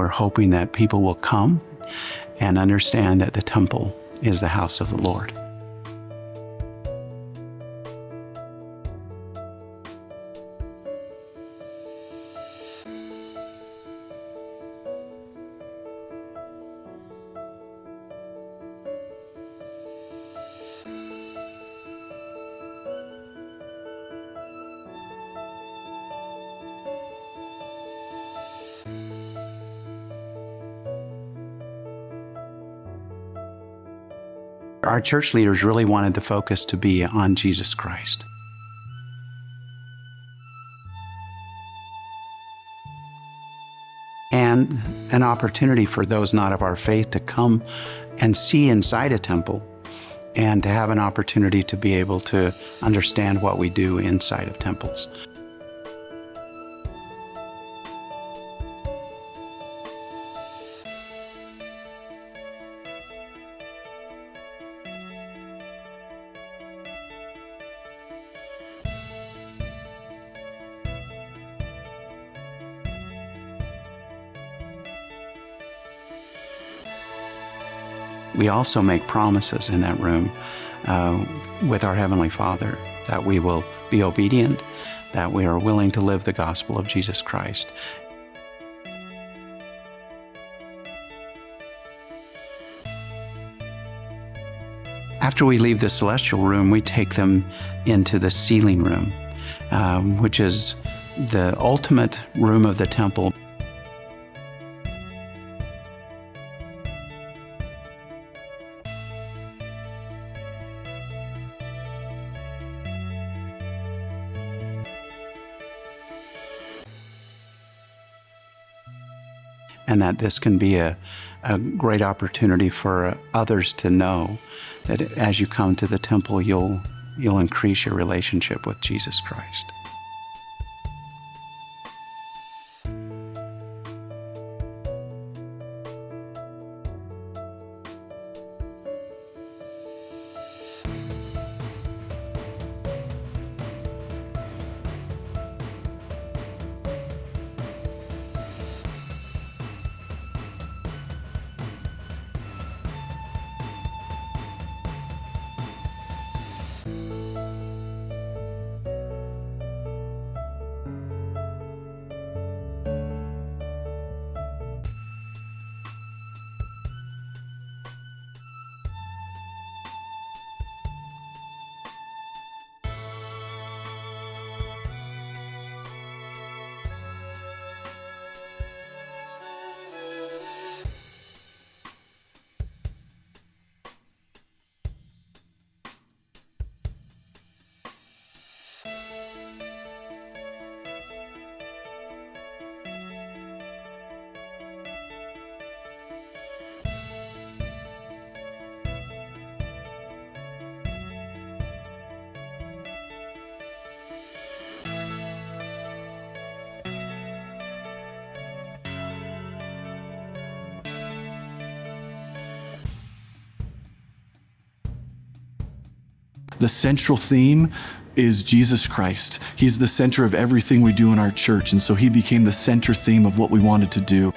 we're hoping that people will come and understand that the temple is the house of the Lord. Our church leaders really wanted the focus to be on Jesus Christ. And an opportunity for those not of our faith to come and see inside a temple and to have an opportunity to be able to understand what we do inside of temples. We also make promises in that room with our Heavenly Father that we will be obedient, that we are willing to live the gospel of Jesus Christ. After we leave the celestial room, we take them into the sealing room, which is the ultimate room of the temple. And that this can be a great opportunity for others to know that as you come to the temple, you'll increase your relationship with Jesus Christ. The central theme is Jesus Christ. He's the center of everything we do in our church, and so he became the center theme of what we wanted to do.